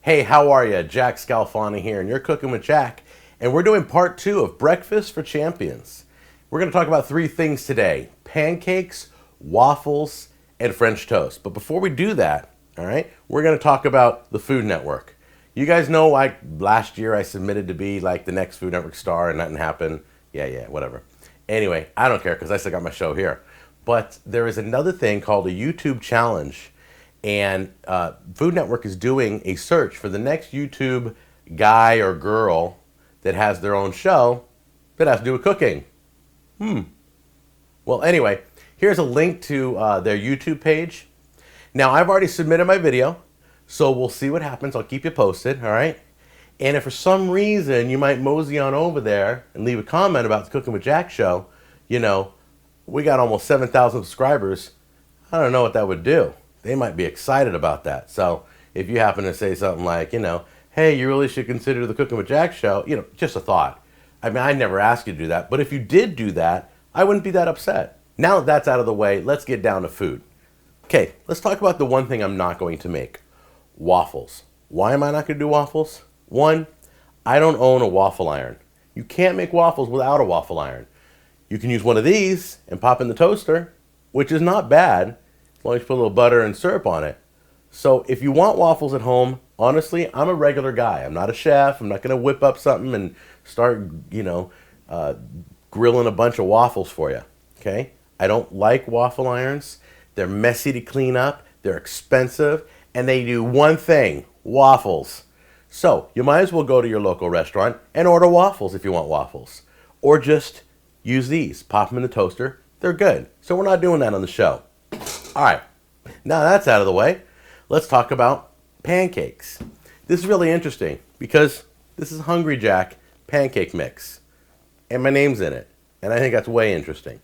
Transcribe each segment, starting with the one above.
Hey, how are you? Jack Scalfani here, and you're cooking with Jack. And we're doing part 2 of Breakfast for Champions. We're going to talk about 3 things today: pancakes, waffles, and French toast. But before we do that, all right, we're going to talk about the Food Network. You guys know, like, last year I submitted to be like the next Food Network star and nothing happened. Yeah, whatever. Anyway, I don't care because I still got my show here. But there is another thing called a YouTube challenge. And Food Network is doing a search for the next YouTube guy or girl that has their own show that has to do with cooking. Well, anyway, here's a link to their YouTube page. Now, I've already submitted my video, so we'll see what happens. I'll keep you posted, all right? And if for some reason you might mosey on over there and leave a comment about the Cooking with Jack show, you know, we got almost 7,000 subscribers. I don't know what that would do. They might be excited about that. So if you happen to say something like, you know, hey, you really should consider the Cooking with Jack show, you know, just a thought. I mean, I never asked you to do that, but if you did do that, I wouldn't be that upset. Now that that's out of the way, let's get down to food. Okay, let's talk about the one thing I'm not going to make: waffles. Why am I not going to do waffles? One, I don't own a waffle iron. You can't make waffles without a waffle iron. You can use one of these and pop in the toaster, which is not bad, as long as you put a little butter and syrup on it. So if you want waffles at home, honestly, I'm a regular guy. I'm not a chef. I'm not going to whip up something and start, you know, grilling a bunch of waffles for you. Okay? I don't like waffle irons. They're messy to clean up. They're expensive. And they do one thing: waffles. So you might as well go to your local restaurant and order waffles if you want waffles. Or just use these. Pop them in the toaster. They're good. So we're not doing that on the show. All right, now that's out of the way, let's talk about pancakes. This is really interesting because this is Hungry Jack pancake mix, and my name's in it, and I think that's way interesting.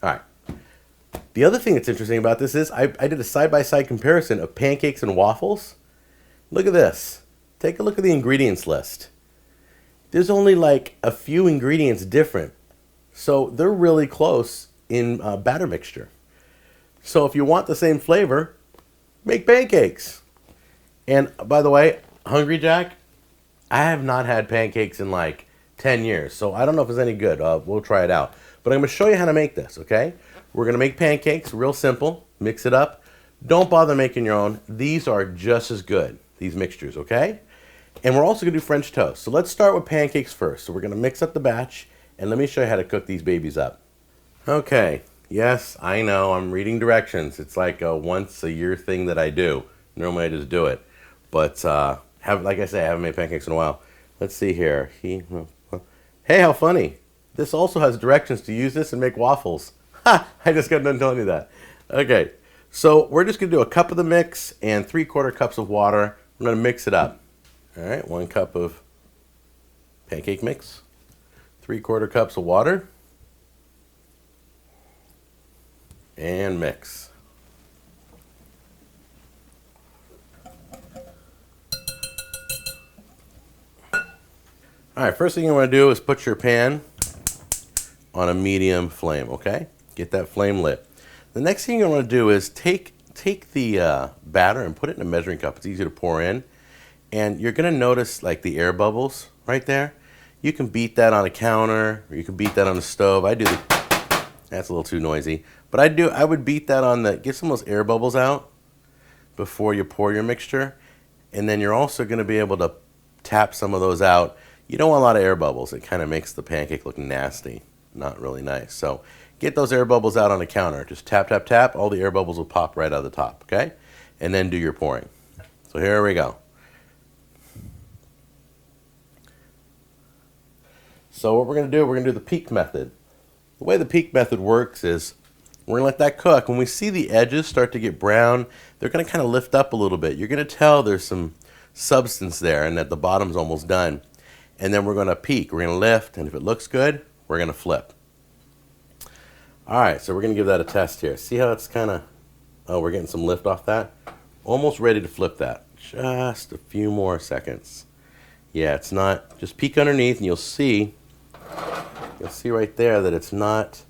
All right, the other thing that's interesting about this is I did a side-by-side comparison of pancakes and waffles. Look at this. Take a look at the ingredients list. There's only like a few ingredients different, so they're really close in batter mixture. So if you want the same flavor, make pancakes. And by the way, Hungry Jack, I have not had pancakes in like 10 years, so I don't know if it's any good. We'll try it out. But I'm going to show you how to make this, okay? We're going to make pancakes, real simple. Mix it up. Don't bother making your own. These are just as good, these mixtures, okay? And we're also going to do French toast. So let's start with pancakes first. So we're going to mix up the batch, and let me show you how to cook these babies up. Okay. Yes, I know, I'm reading directions. It's like a once-a-year thing that I do. Normally I just do it. But, like I say, I haven't made pancakes in a while. Let's see here. Hey, how funny. This also has directions to use this and make waffles. Ha! I just got done telling you that. Okay, so we're just going to do a cup of the mix and 3/4 cups of water. I'm going to mix it up. All right, 1 cup of pancake mix, 3/4 cups of water, and mix. All right, first thing you want to do is put your pan on a medium flame, okay? Get that flame lit. The next thing you want to do is take the batter and put it in a measuring cup. It's easy to pour in. And you're going to notice like the air bubbles right there. You can beat that on a counter, or you can beat that on the stove. That's a little too noisy. But I would beat that on get some of those air bubbles out before you pour your mixture. And then you're also going to be able to tap some of those out. You don't want a lot of air bubbles. It kind of makes the pancake look nasty. Not really nice. So get those air bubbles out on the counter. Just tap, tap, tap. All the air bubbles will pop right out of the top, okay? And then do your pouring. So here we go. So what we're going to do, we're going to do the peak method. The way the peak method works is we're going to let that cook. When we see the edges start to get brown, they're going to kind of lift up a little bit. You're going to tell there's some substance there and that the bottom's almost done. And then we're going to peak. We're going to lift, and if it looks good, we're going to flip. All right, so we're going to give that a test here. See how it's kind of, oh, we're getting some lift off that? Almost ready to flip that. Just a few more seconds. Yeah, it's not, just peek underneath and you'll see right there that it's not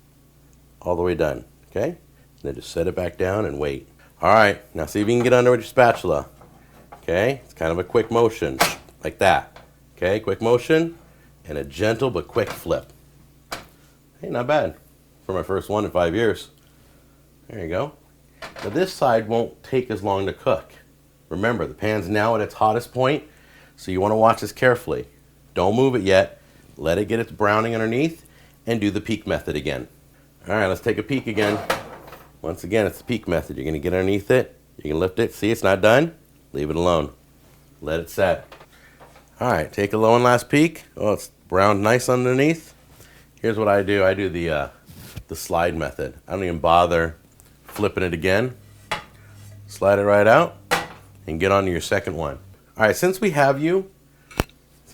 all the way done, okay? Then just set it back down and wait. All right, now see if you can get under with your spatula. Okay, it's kind of a quick motion, like that. Okay, quick motion, and a gentle but quick flip. Hey, not bad for my first one in 5 years. There you go. Now this side won't take as long to cook. Remember, the pan's now at its hottest point, so you want to watch this carefully. Don't move it yet. Let it get its browning underneath, and do the peek method again. All right, let's take a peek again. Once again, it's the peek method. You're going to get underneath it. You can lift it. See, it's not done. Leave it alone. Let it set. All right, take a low and last peek. Oh, it's browned nice underneath. Here's what I do. I do the slide method. I don't even bother flipping it again. Slide it right out and get on to your second one. All right, since we have you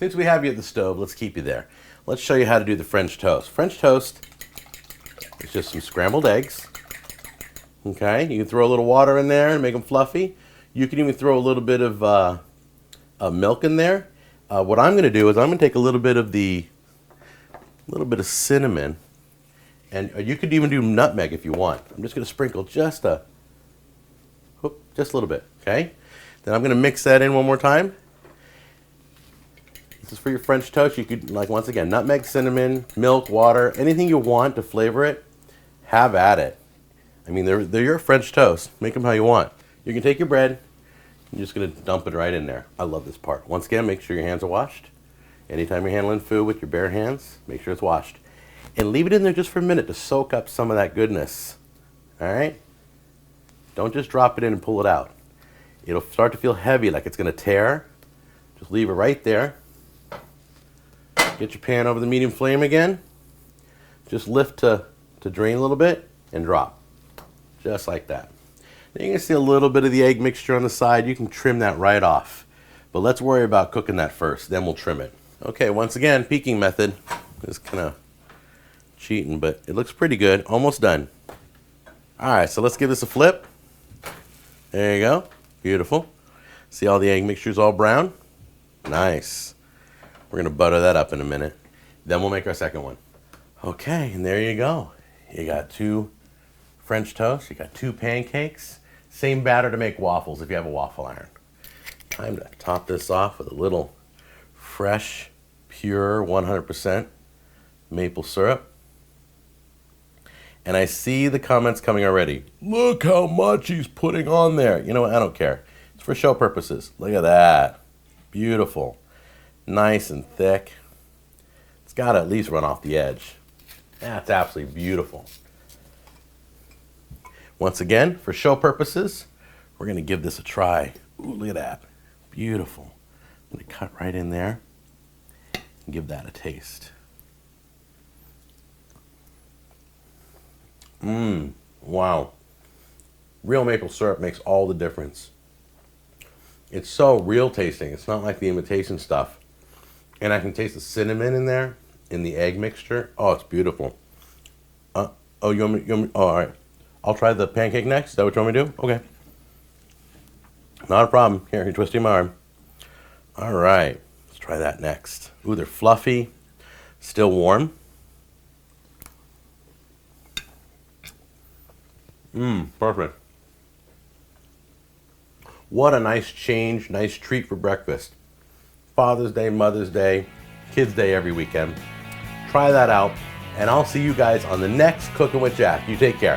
at the stove, let's keep you there. Let's show you how to do the French toast. French toast is just some scrambled eggs. Okay, you can throw a little water in there and make them fluffy. You can even throw a little bit of milk in there. What I'm going to do is I'm going to take a little bit of cinnamon, and you could even do nutmeg if you want. I'm just going to sprinkle just a little bit. Okay, then I'm going to mix that in one more time. This is for your French toast. You could, like, once again, nutmeg, cinnamon, milk, water, anything you want to flavor it, have at it. I mean, they're your French toast. Make them how you want. You can take your bread. You're just going to dump it right in there. I love this part. Once again, make sure your hands are washed. Anytime you're handling food with your bare hands, make sure it's washed. And leave it in there just for a minute to soak up some of that goodness. All right? Don't just drop it in and pull it out. It'll start to feel heavy, like it's going to tear. Just leave it right there. Get your pan over the medium flame again. Just lift to drain a little bit and drop. Just like that. Now you're going to see a little bit of the egg mixture on the side. You can trim that right off. But let's worry about cooking that first, then we'll trim it. Okay, once again, peeking method. Just kind of cheating, but it looks pretty good. Almost done. All right, so let's give this a flip. There you go. Beautiful. See all the egg mixture's all brown? Nice. We're going to butter that up in a minute. Then we'll make our second one. Okay, and there you go. You got 2 French toast. You got 2 pancakes. Same batter to make waffles if you have a waffle iron. Time to top this off with a little fresh, pure, 100% maple syrup. And I see the comments coming already. Look how much he's putting on there. You know what? I don't care. It's for show purposes. Look at that. Beautiful. Nice and thick. It's got to at least run off the edge. That's absolutely beautiful. Once again, for show purposes, we're going to give this a try. Ooh, look at that. Beautiful. I'm going to cut right in there and give that a taste. Wow. Real maple syrup makes all the difference. It's so real tasting. It's not like the imitation stuff. And I can taste the cinnamon in there, in the egg mixture. Oh, it's beautiful. You want me? Oh, all right. I'll try the pancake next. Is that what you want me to do? Okay. Not a problem. Here, you're twisting my arm. All right. Let's try that next. Ooh, they're fluffy. Still warm. Perfect. What a nice change, nice treat for breakfast. Father's Day, Mother's Day, Kids Day every weekend. Try that out, and I'll see you guys on the next Cooking with Jack. You take care.